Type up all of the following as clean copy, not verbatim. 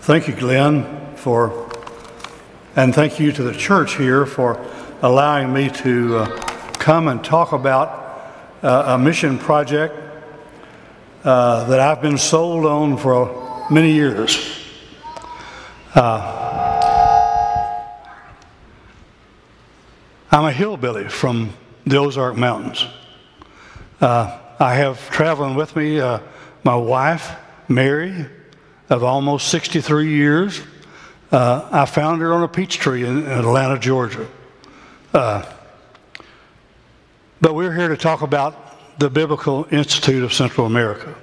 Thank you, Glenn, and thank you to the church here for allowing me to come and talk about a mission project that I've been sold on for many years. I'm a hillbilly from the Ozark Mountains. I have traveling with me my wife, Mary, of almost 63 years. I found her on a peach tree in Atlanta, Georgia. But we're here to talk about the Biblical Institute of Central America.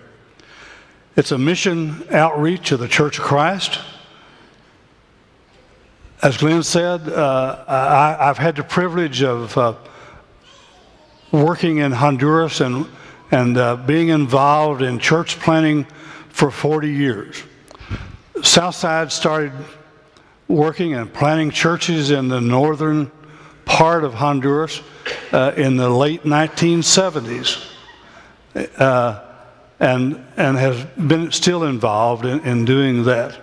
It's a mission outreach of the Church of Christ. As Glenn said, I've had the privilege of working in Honduras and being involved in church planting for 40 years. Southside started working and planting churches in the northern part of Honduras in the late 1970s and has been still involved in doing that.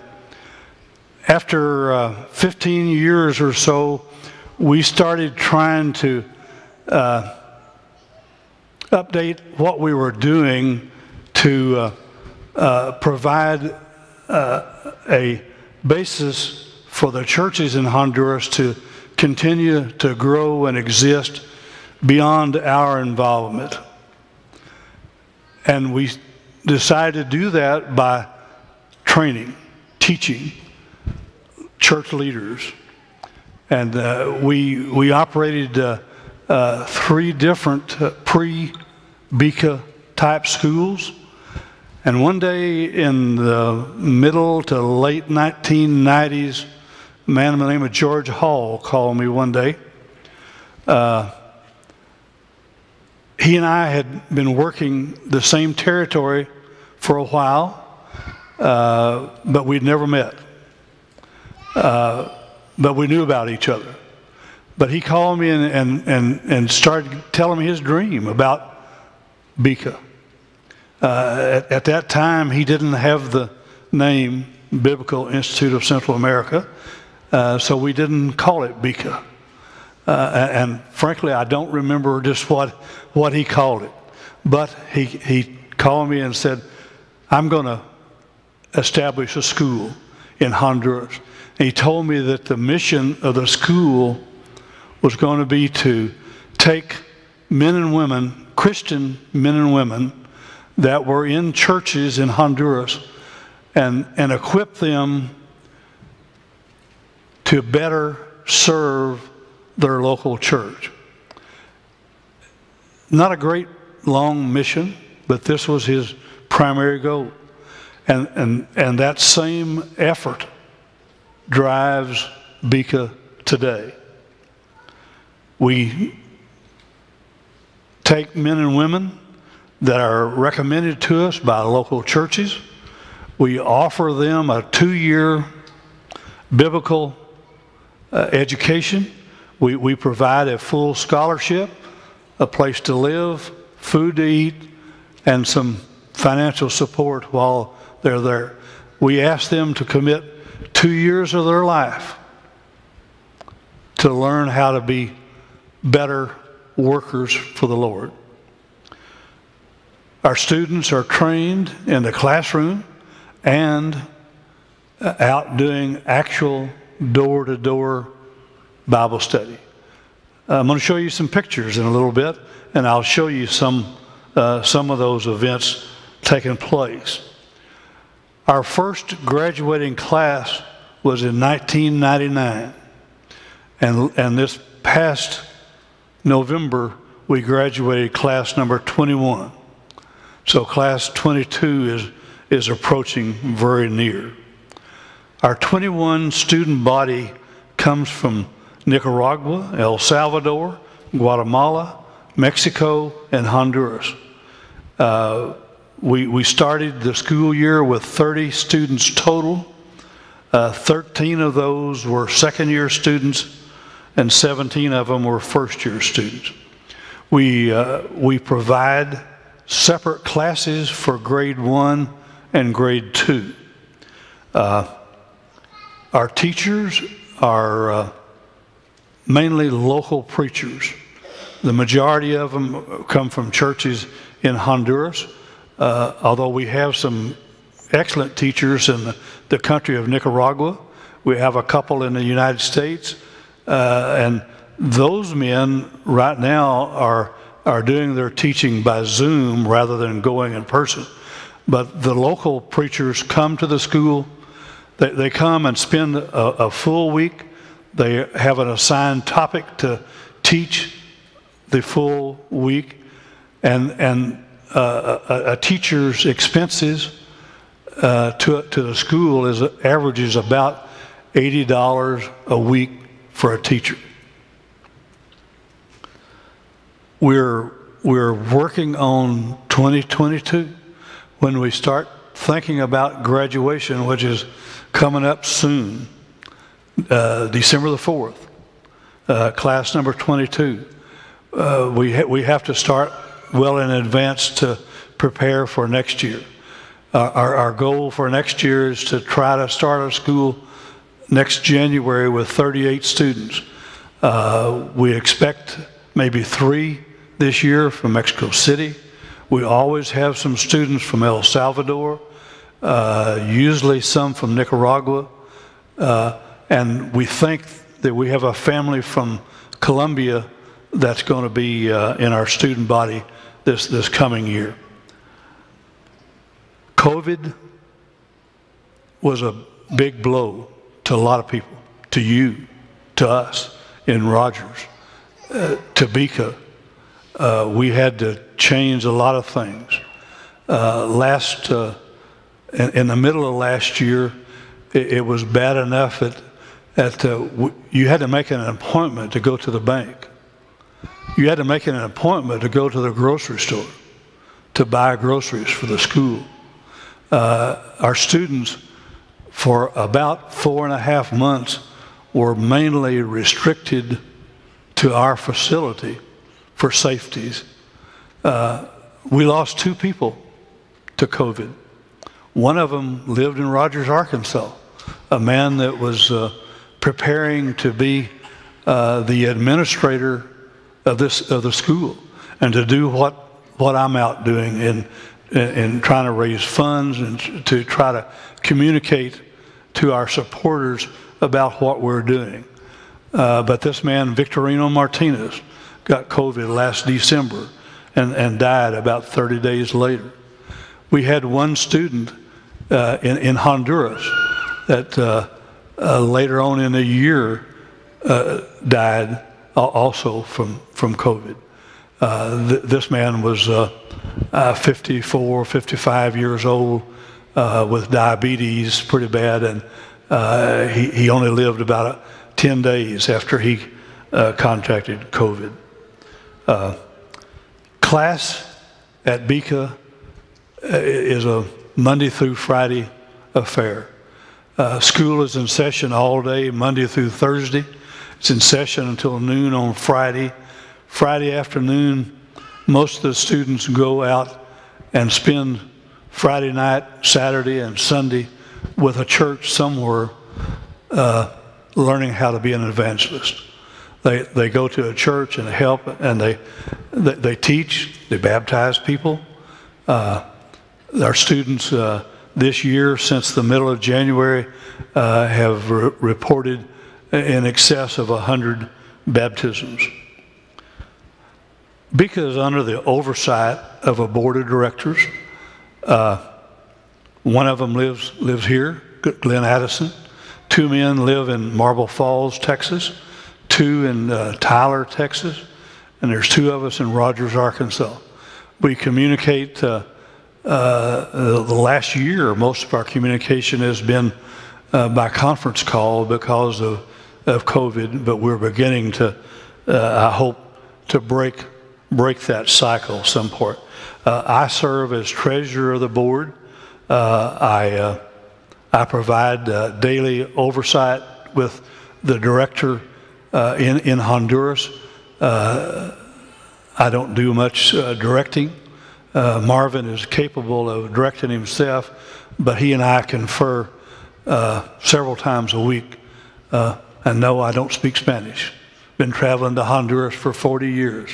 After 15 years or so, we started trying to update what we were doing to provide a basis for the churches in Honduras to continue to grow and exist beyond our involvement. And we decided to do that by training, teaching church leaders. And we operated 3 different pre-BICA type schools. And one day in the middle to late 1990s, a man by the name of George Hall called me one day. He and I had been working the same territory for a while, but we'd never met. But we knew about each other. But he called me and started telling me his dream about BICA. At that time, he didn't have the name Biblical Institute of Central America, so we didn't call it BICA. And frankly, I don't remember just what he called it. But he called me and said, I'm going to establish a school in Honduras. And he told me that the mission of the school was going to be to take men and women, Christian men and women, that were in churches in Honduras and equip them to better serve their local church. Not a great long mission, but this was his primary goal. And that same effort drives BICA today. We take men and women that are recommended to us by local churches. We offer them a 2-year biblical education. We provide a full scholarship, a place to live, food to eat, and some financial support while they're there. We ask them to commit 2 years of their life to learn how to be better workers for the Lord. Our students are trained in the classroom and out doing actual door-to-door Bible study. I'm going to show you some pictures in a little bit, and I'll show you some of those events taking place. Our first graduating class was in 1999, and this past November we graduated class number 21. So class 22 is approaching very near. Our 21 student body comes from Nicaragua, El Salvador, Guatemala, Mexico, and Honduras. We started the school year with 30 students total. 13 of those were second-year students, and 17 of them were first-year students. We provide separate classes for grade 1 and grade 2. Our teachers are mainly local preachers. The majority of them come from churches in Honduras, although we have some excellent teachers in the country of Nicaragua. We have a couple in the United States, and those men right now are doing their teaching by Zoom rather than going in person. But the local preachers come to the school. They come and spend a full week. They have an assigned topic to teach the full week, and a teacher's expenses to the school averages about $80 a week for a teacher. We're working on 2022 when we start thinking about graduation, which is coming up soon, December the 4th, class number 22. We have to start well in advance to prepare for next year. Our goal for next year is to try to start our school next January with 38 students. We expect maybe 3 this year from Mexico City. We always have some students from El Salvador, usually some from Nicaragua, and we think that we have a family from Colombia that's going to be in our student body this coming year. COVID was a big blow to a lot of people, to you, to us in Rogers, to Bika. We had to change a lot of things. In the middle of last year, it was bad enough that you had to make an appointment to go to the bank. You had to make an appointment to go to the grocery store to buy groceries for the school. Our students, for about 4.5 months, were mainly restricted to our facility for safeties. We lost 2 people to COVID. One of them lived in Rogers, Arkansas, a man that was preparing to be the administrator of the school and to do what I'm out doing in trying to raise funds and to try to communicate to our supporters about what we're doing. But this man, Victorino Martinez, got COVID last December and died about 30 days later. We had one student in Honduras that later on in the year died also from COVID. This man was 54, 55 years old with diabetes, pretty bad, and he only lived about 10 days after he contracted COVID. Class at Bika is a Monday through Friday affair. School is in session all day, Monday through Thursday. It's in session until noon on Friday. Friday afternoon, most of the students go out and spend Friday night, Saturday, and Sunday with a church somewhere learning how to be an evangelist. They go to a church and help, and they teach, they baptize people. Our students this year, since the middle of January, have reported in excess of 100 baptisms. Bika is under the oversight of a board of directors. One of them lives here, Glenn Addison. 2 men live in Marble Falls, Texas. 2 in Tyler, Texas. And there's 2 of us in Rogers, Arkansas. We communicate. The last year, most of our communication has been by conference call because of COVID, but we're beginning to, I hope, to break that cycle some part. I serve as treasurer of the board. I provide daily oversight with the director in Honduras. I don't do much directing. Marvin is capable of directing himself, but he and I confer several times a week. And no, I don't speak Spanish. Been traveling to Honduras for 40 years.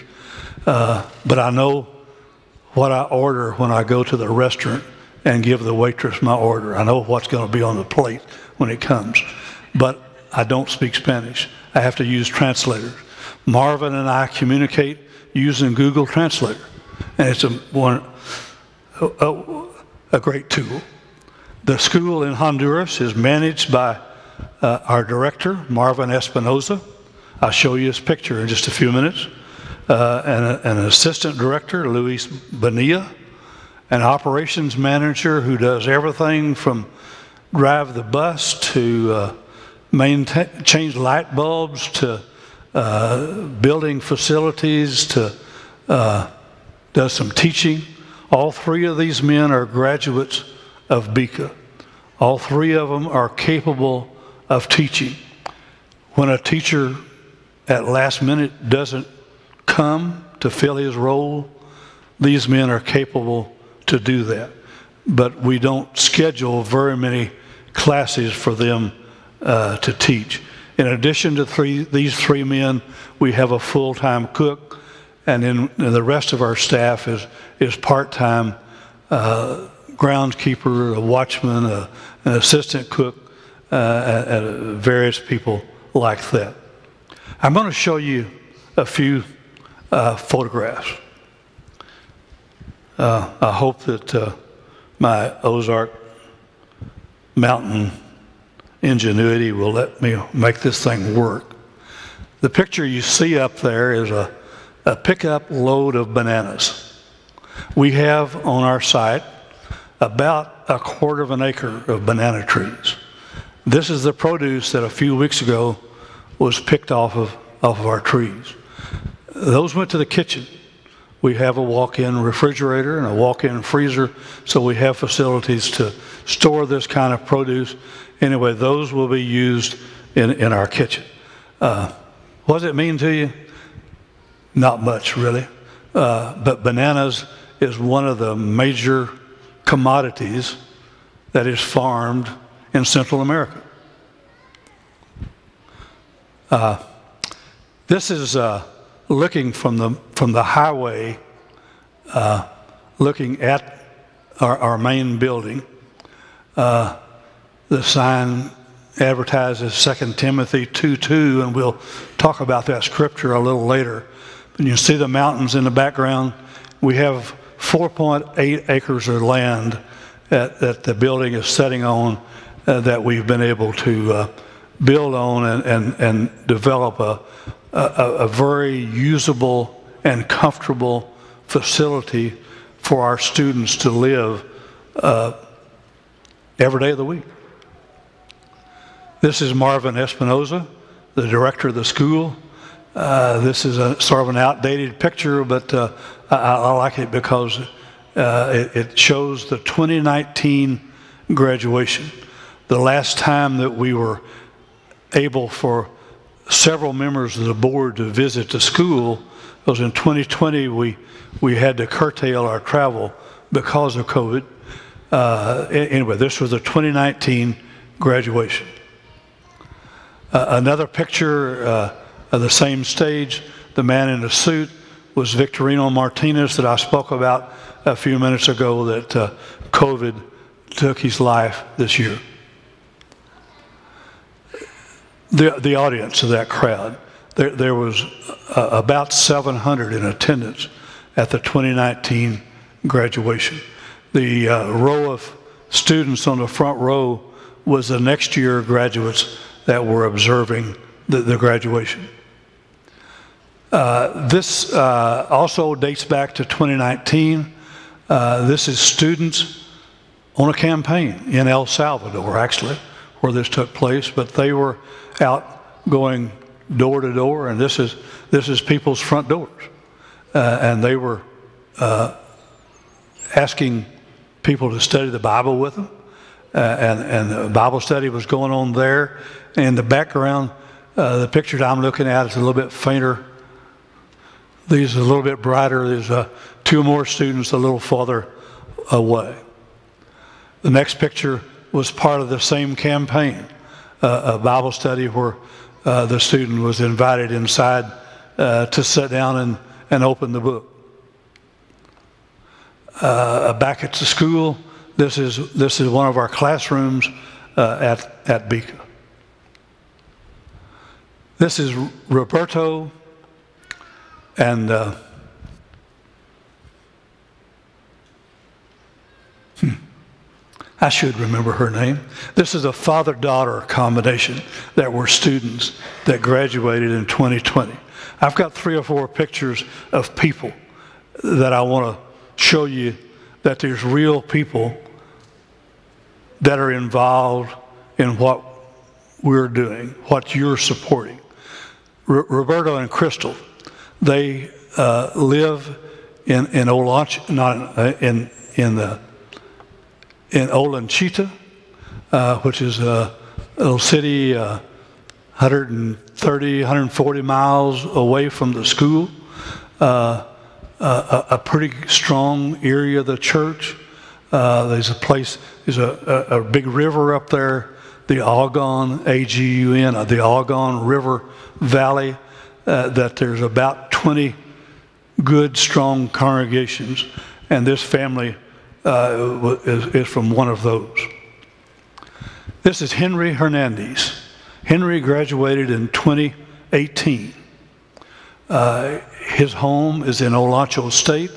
But I know what I order when I go to the restaurant and give the waitress my order. I know what's going to be on the plate when it comes. But I don't speak Spanish. I have to use translators. Marvin and I communicate using Google Translator. And it's a great tool. The school in Honduras is managed by our director, Marvin Espinoza. I'll show you his picture in just a few minutes. And an assistant director, Luis Bonilla. An operations manager who does everything from drive the bus to change light bulbs to building facilities to does some teaching. All three of these men are graduates of BICA. All three of them are capable of teaching. When a teacher at last minute doesn't come to fill his role, these men are capable to do that. But we don't schedule very many classes for them to teach. In addition to these three men, we have a full-time cook, and then the rest of our staff is part-time groundskeeper, a watchman, an assistant cook, and various people like that. I'm going to show you a few photographs. I hope that my Ozark mountain ingenuity will let me make this thing work. The picture you see up there is a pickup load of bananas. We have on our site about 1/4 of an acre of banana trees. This is the produce that a few weeks ago was picked off of our trees. Those went to the kitchen. We have a walk-in refrigerator and a walk-in freezer, so we have facilities to store this kind of produce. Anyway, those will be used in our kitchen. What does it mean to you? Not much, really. But bananas is one of the major commodities that is farmed in Central America. This is looking from the highway, looking at our main building. The sign advertises 2 Timothy 2:2, and we'll talk about that scripture a little later. But you see the mountains in the background. We have 4.8 acres of land that the building is sitting on that we've been able to build on and develop a very usable and comfortable facility for our students to live every day of the week. This is Marvin Espinoza, the director of the school. This is sort of an outdated picture, but I like it because it shows the 2019 graduation. The last time that we were able for several members of the board to visit the school was in 2020. We had to curtail our travel because of COVID. Anyway, this was the 2019 graduation. Another picture of the same stage, the man in the suit was Victorino Martinez that I spoke about a few minutes ago that COVID took his life this year. The audience of that crowd, there was about 700 in attendance at the 2019 graduation. The row of students on the front row was the next year graduates that were observing the graduation. This also dates back to 2019. This is students on a campaign in El Salvador, actually, where this took place, but they were out going door to door, and this is people's front doors. And they were asking people to study the Bible with them, and the Bible study was going on there. And in the background, the picture I'm looking at is a little bit fainter. These are a little bit brighter. There's two more students a little farther away. The next picture was part of the same campaign, a Bible study where the student was invited inside to sit down and open the book. Back at the school, this is one of our classrooms at Beacon. This is Roberto and I should remember her name. This is a father-daughter combination that were students that graduated in 2020. I've got 3 or 4 pictures of people that I want to show you that there's real people that are involved in what we're doing, what you're supporting. Roberto and Crystal, they live in Olanchita, which is a little city 130, 140 miles away from the school. A pretty strong area of the church. There's a big river up there, the Algon, A-G-U-N, the Algon River Valley, that there's about 20 good, strong congregations, and this family is from one of those. This is Henry Hernandez. Henry graduated in 2018. His home is in Olancho State,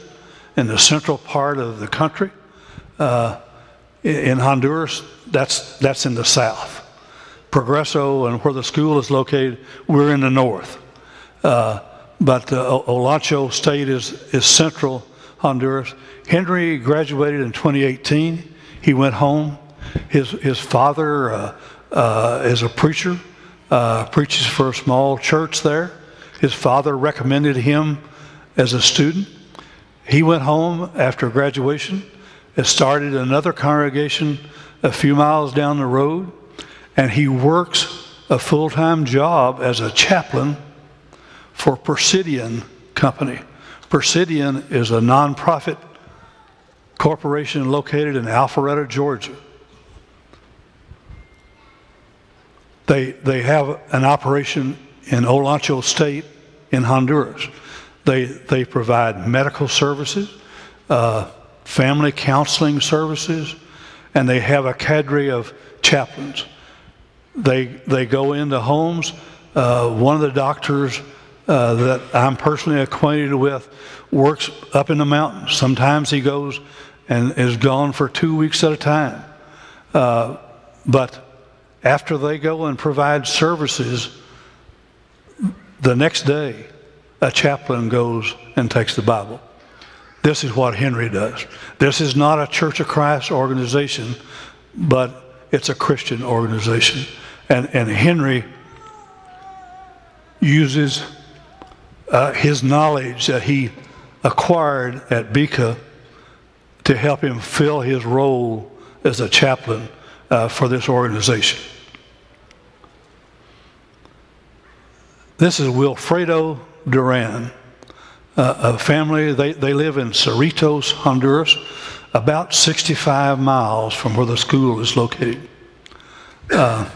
in the central part of the country. In Honduras, that's in the south. Progreso and where the school is located, we're in the north. But Olancho State is central Honduras. Henry graduated in 2018. He went home. His father is a preacher, preaches for a small church there. His father recommended him as a student. He went home after graduation and started another congregation a few miles down the road, and he works a full-time job as a chaplain for Persidian Company. Persidian is a nonprofit corporation located in Alpharetta, Georgia. They have an operation in Olancho State in Honduras. They provide medical services, family counseling services, and they have a cadre of chaplains. They go into homes. One of the doctors that I'm personally acquainted with works up in the mountains. Sometimes he goes and is gone for 2 weeks at a time. But after they go and provide services, the next day, a chaplain goes and takes the Bible. This is what Henry does. This is not a Church of Christ organization, but it's a Christian organization. And Henry uses his knowledge that he acquired at Bika to help him fill his role as a chaplain for this organization. This is Wilfredo Duran, a family. They live in Cerritos, Honduras, about 65 miles from where the school is located. An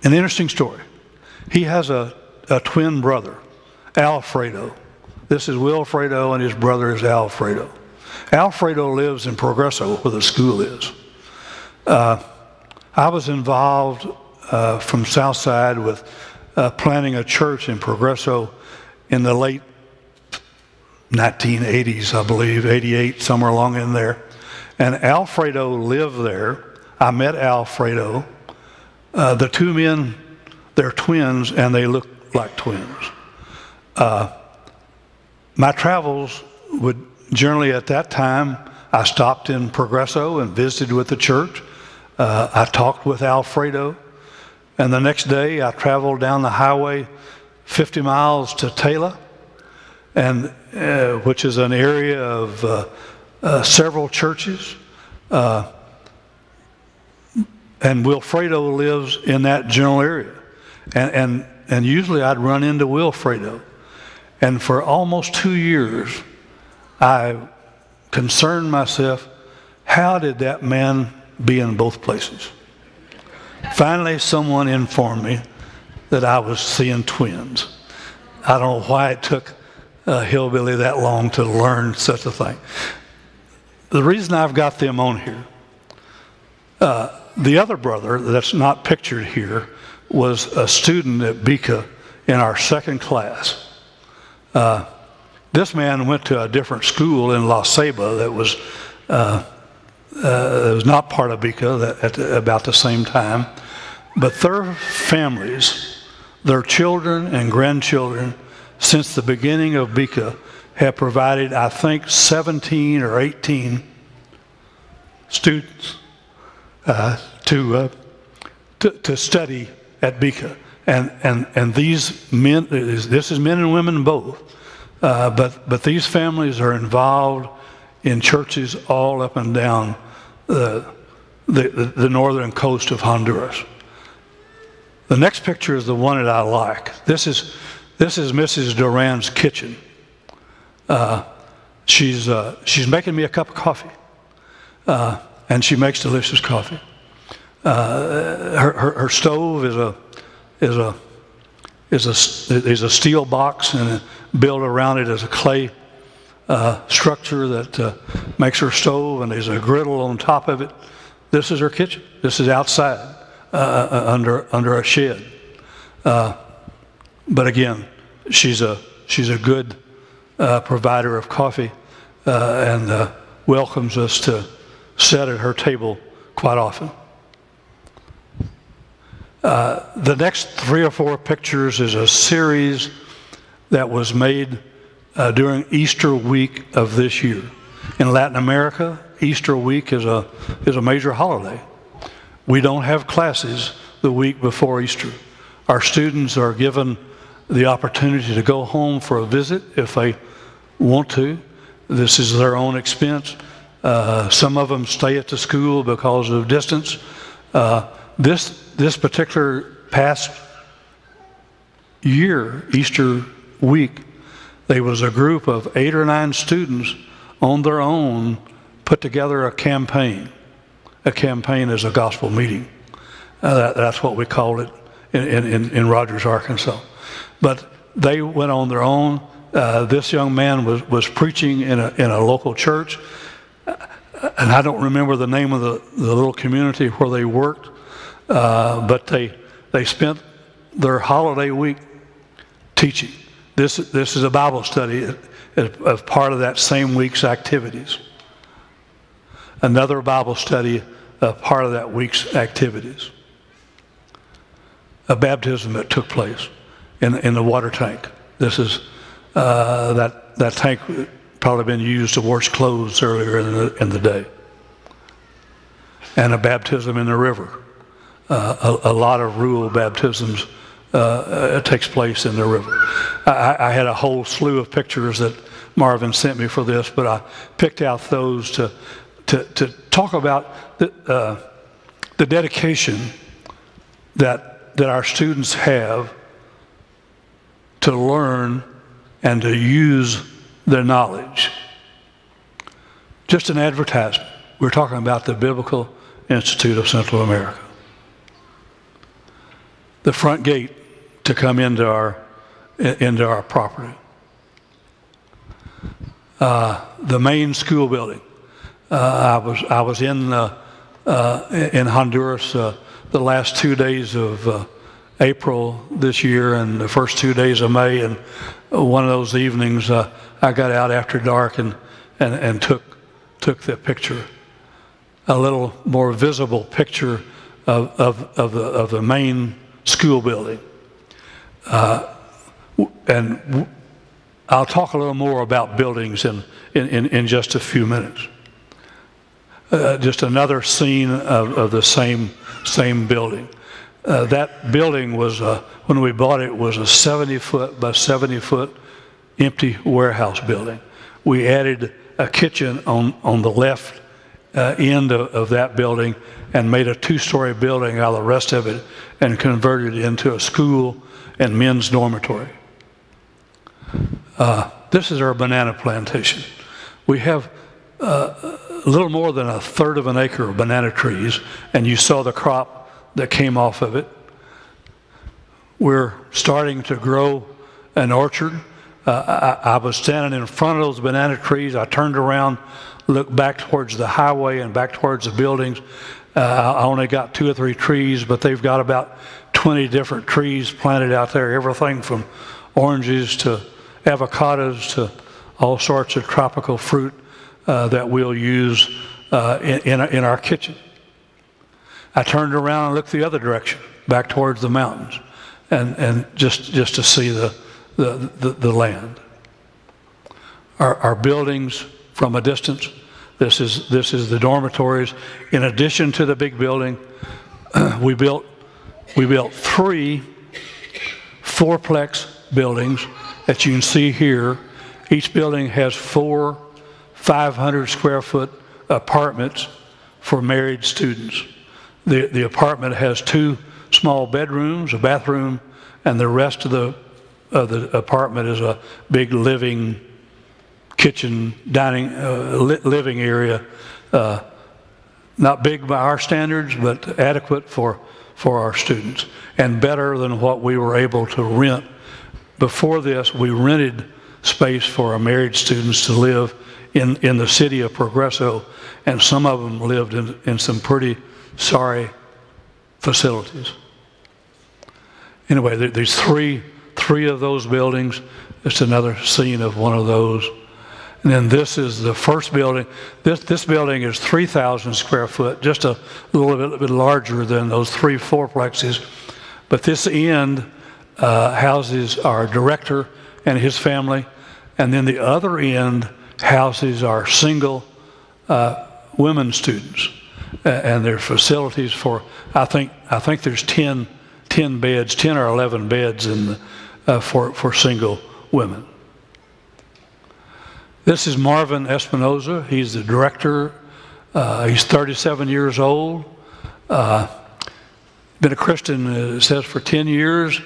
interesting story. He has a twin brother, Alfredo. This is Wilfredo, and his brother is Alfredo. Alfredo lives in Progreso, where the school is. I was involved from Southside with planning a church in Progreso in the late 1980s, I believe, 88, somewhere along in there. And Alfredo lived there. I met Alfredo. The two men, they're twins, and they look like twins. My travels would generally, at that time, I stopped in Progreso and visited with the church. I talked with Alfredo. And the next day, I traveled down the highway 50 miles to Tela, and which is an area of several churches. And Wilfredo lives in that general area. And usually I'd run into Wilfredo. And for almost 2 years, I concerned myself, how did that man be in both places? Finally, someone informed me that I was seeing twins. I don't know why it took a hillbilly that long to learn such a thing. The reason I've got them on here, the other brother that's not pictured here was a student at Beca in our second class. This man went to a different school in La Ceiba that was not part of Beca at about the same time. But their families, their children and grandchildren, since the beginning of Beca, have provided, I think, 17 or 18 students to study at Beca. And these men, this is men and women both, but these families are involved in churches all up and down the northern coast of Honduras. The next picture is the one that I like. This is Mrs. Duran's kitchen. She's making me a cup of coffee, and she makes delicious coffee. Her stove is a steel box, and built around it is a clay structure that makes her stove, and there's a griddle on top of it. This is her kitchen. This is outside under a shed. But again, she's a good provider of coffee and welcomes us to sit at her table quite often. The next 3 or 4 pictures is a series that was made during Easter week of this year. In Latin America, Easter week is a major holiday. We don't have classes the week before Easter. Our students are given the opportunity to go home for a visit if they want to. This is their own expense. Some of them stay at the school because of distance. This particular past year, Easter week, there was a group of 8 or 9 students on their own put together a campaign. A campaign is a gospel meeting. That's what we called it in Rogers, Arkansas. But they went on their own. This young man was preaching in a local church, and I don't remember the name of the little community where they worked, but they spent their holiday week teaching. This is a Bible study as part of that same week's activities. Another Bible study, part of that week's activities. A baptism that took place in the water tank. This is that tank probably been used to wash clothes earlier in the day. And a baptism in the river. A lot of rural baptisms takes place in the river. I had a whole slew of pictures that Marvin sent me for this, but I picked out those to talk about the dedication that our students have to learn and to use their knowledge. Just an advertisement. We're talking about the Biblical Institute of Central America. The front gate to come into our property. The main school building. I was in Honduras the last 2 days of April this year and the first 2 days of May, and one of those evenings I got out after dark and took the picture, a little more visible picture of the main school building. And I'll talk a little more about buildings in just a few minutes. Just another scene of the same building. That building was, when we bought it, was a 70-foot by 70-foot empty warehouse building. We added a kitchen on the left end of that building and made a 2-story building out of the rest of it and converted it into a school and men's dormitory. This is our banana plantation. We have a little more than a third of an acre of banana trees, and you saw the crop that came off of it. We're starting to grow an orchard. I was standing in front of those banana trees. I turned around, looked back towards the highway and back towards the buildings. I only got 2 or 3 trees, but they've got about 20 different trees planted out there, everything from oranges to avocados to all sorts of tropical fruit that we'll use in our kitchen. I turned around and looked the other direction, back towards the mountains, and just to see the land. Our buildings from a distance. This is the dormitories. In addition to the big building, we built 3 fourplex buildings that you can see here. Each building has 4 500-square-foot apartments for married students. The apartment has 2 small bedrooms, a bathroom, and the rest of the apartment is a big living, kitchen, dining, living area. Not big by our standards, but adequate for our students, and better than what we were able to rent. Before this, we rented space for our married students to live in the city of Progresso, and some of them lived in some pretty sorry facilities. Anyway, there's three of those buildings. It's another scene of one of those. And then this is the first building. This building is 3,000 square foot, just a little bit larger than those 3 fourplexes. But this end houses our director and his family, and then the other end houses our single women students, and their facilities for I think there's 10 beds, 10 or 11 beds in for single women. This is Marvin Espinoza. He's the director. He's 37 years old. Been a Christian, it says, for 10 years.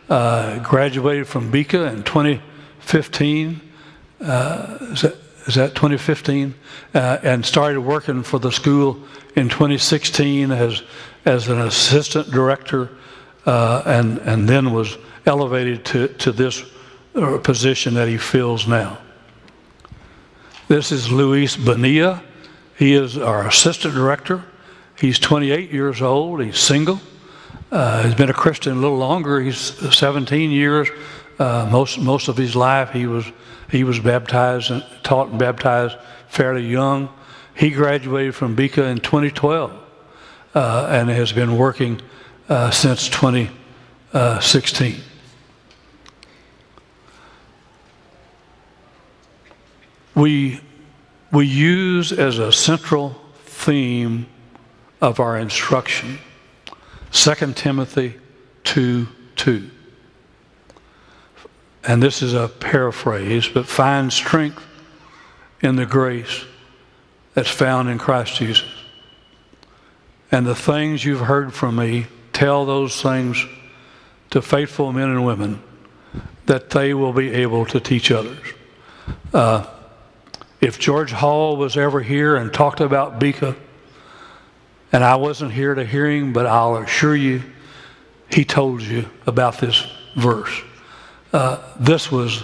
Graduated from Beca in 2015. Is that 2015? And started working for the school in 2016 as an assistant director, and then was elevated to this position that he fills now. This is Luis Bonilla. He is our assistant director. He's 28 years old. He's single. He's been a Christian a little longer. He's 17 years. Most of his life he was baptized and taught and baptized fairly young. He graduated from Beca in 2012 and has been working since 2016. We use as a central theme of our instruction 2 Timothy 2:2. And this is a paraphrase, but find strength in the grace that's found in Christ Jesus. And the things you've heard from me, tell those things to faithful men and women, that they will be able to teach others. If George Hall was ever here and talked about Beca, and I wasn't here to hear him, but I'll assure you, he told you about this verse. This was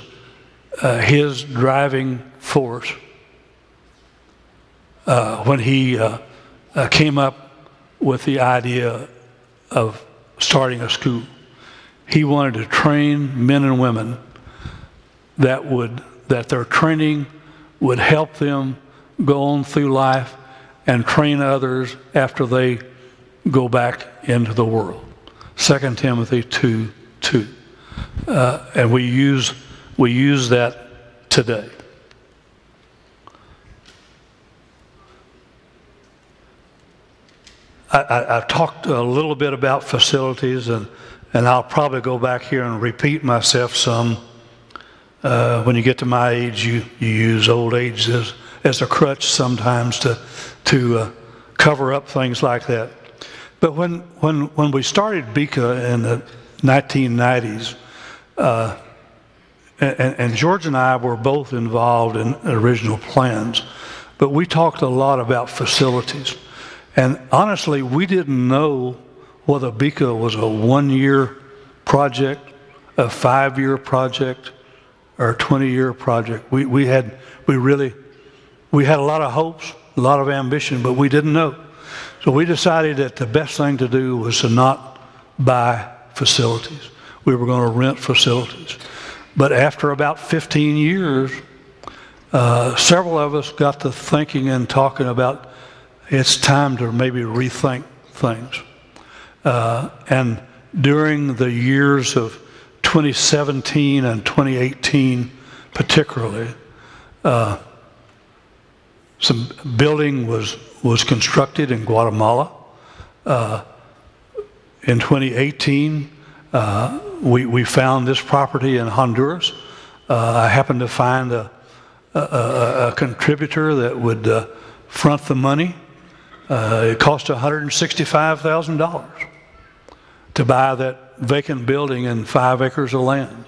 his driving force when he came up with the idea of starting a school. He wanted to train men and women that their training would help them go on through life and train others after they go back into the world. 2 Timothy 2:2. And we use that today. I've talked a little bit about facilities, and I'll probably go back here and repeat myself some. When you get to my age, you use old age as a crutch sometimes to cover up things like that. But when we started Beca in the 1990s, and George and I were both involved in original plans, but we talked a lot about facilities. And honestly, we didn't know whether BICA was a 1-year project, a 5-year project, or a 20-year project. We had a lot of hopes, a lot of ambition, but we didn't know. So we decided that the best thing to do was to not buy facilities. We were going to rent facilities. But after about 15 years, several of us got to thinking and talking about it's time to maybe rethink things. And during the years of 2017 and 2018 particularly, some building was constructed in Guatemala. In 2018, we found this property in Honduras. I happened to find a contributor that would front the money. It cost $165,000 to buy that vacant building and 5 acres of land.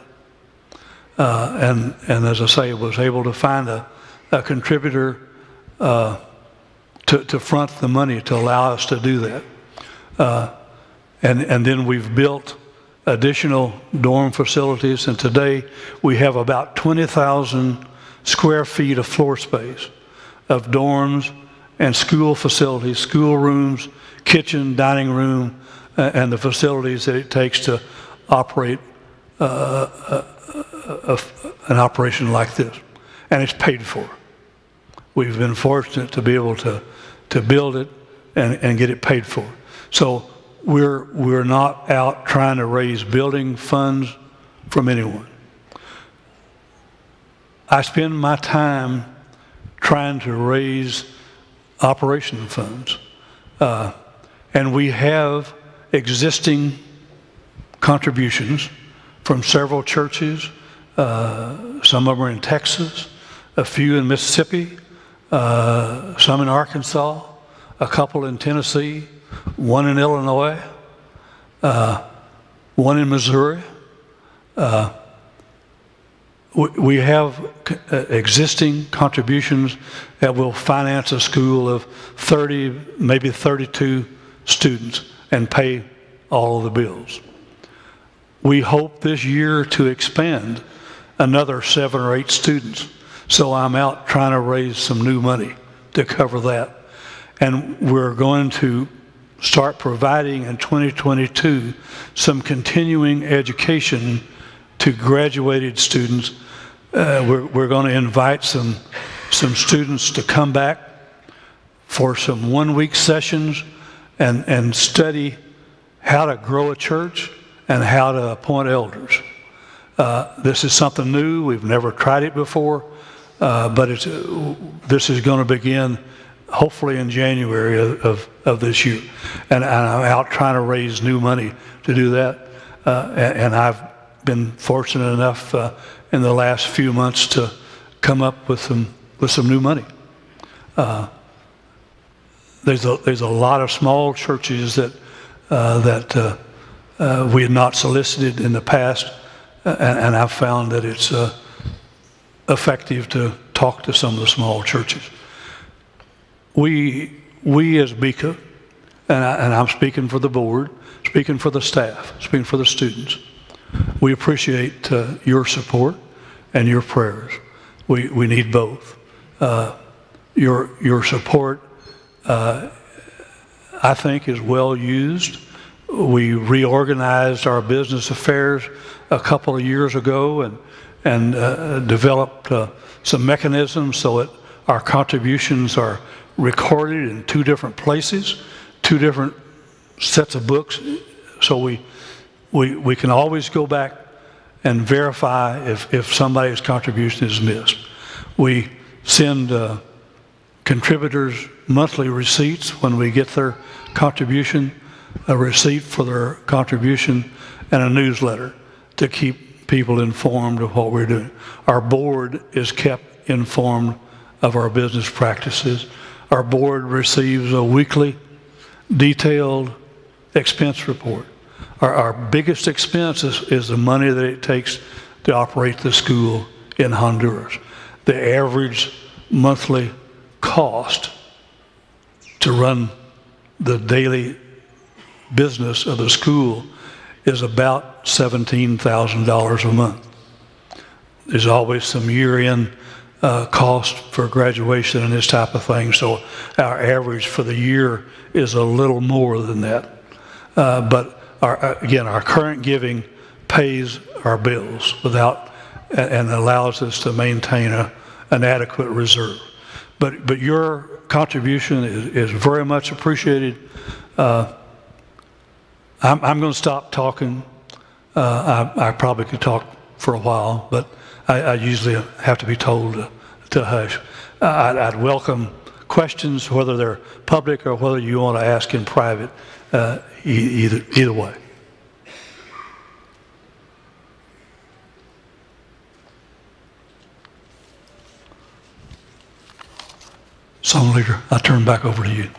And as I say, was able to find a contributor to front the money to allow us to do that. And then we've built additional dorm facilities, and today we have about 20,000 square feet of floor space of dorms and school facilities, school rooms, kitchen, dining room, and the facilities that it takes to operate an operation like this. And it's paid for. We've been fortunate to be able to build it and get it paid for. So we're not out trying to raise building funds from anyone. I spend my time trying to raise operation funds. And we have existing contributions from several churches. Some of them are in Texas, a few in Mississippi, some in Arkansas, a couple in Tennessee, one in Illinois, one in Missouri. We have existing contributions that will finance a school of 30, maybe 32 students and pay all of the bills. We hope this year to expand another 7 or 8 students. So I'm out trying to raise some new money to cover that. And we're going to start providing in 2022 some continuing education to graduated students. We're going to invite some students to come back for some 1-week sessions and study how to grow a church and how to appoint elders. This is something new. We've never tried it before, but this is going to begin hopefully in January of this year. And I'm out trying to raise new money to do that. And I've been fortunate enough in the last few months to come up with some new money. There's a lot of small churches that we had not solicited in the past, and I've found that it's effective to talk to some of the small churches. We as BICA, and I'm speaking for the board, speaking for the staff, speaking for the students, we appreciate your support and your prayers. We need both. Your support, I think, is well used. We reorganized our business affairs a couple of years ago and developed some mechanisms so that our contributions are recorded in 2 different places, 2 different sets of books, so we can always go back and verify if somebody's contribution is missed. We send contributors monthly receipts when we get their contribution, a receipt for their contribution, and a newsletter to keep people informed of what we're doing. Our board is kept informed of our business practices. Our board receives a weekly detailed expense report. Our biggest expense is the money that it takes to operate the school in Honduras. The average monthly cost to run the daily business of the school is about $17,000 a month. There's always some year-end cost for graduation and this type of thing, so our average for the year is a little more than that. But again, our current giving pays our bills and allows us to maintain an adequate reserve. But your contribution is very much appreciated. I'm going to stop talking. I probably could talk for a while, but I usually have to be told to hush. I'd welcome questions, whether they're public or whether you want to ask in private, either way. Song leader, I turn back over to you.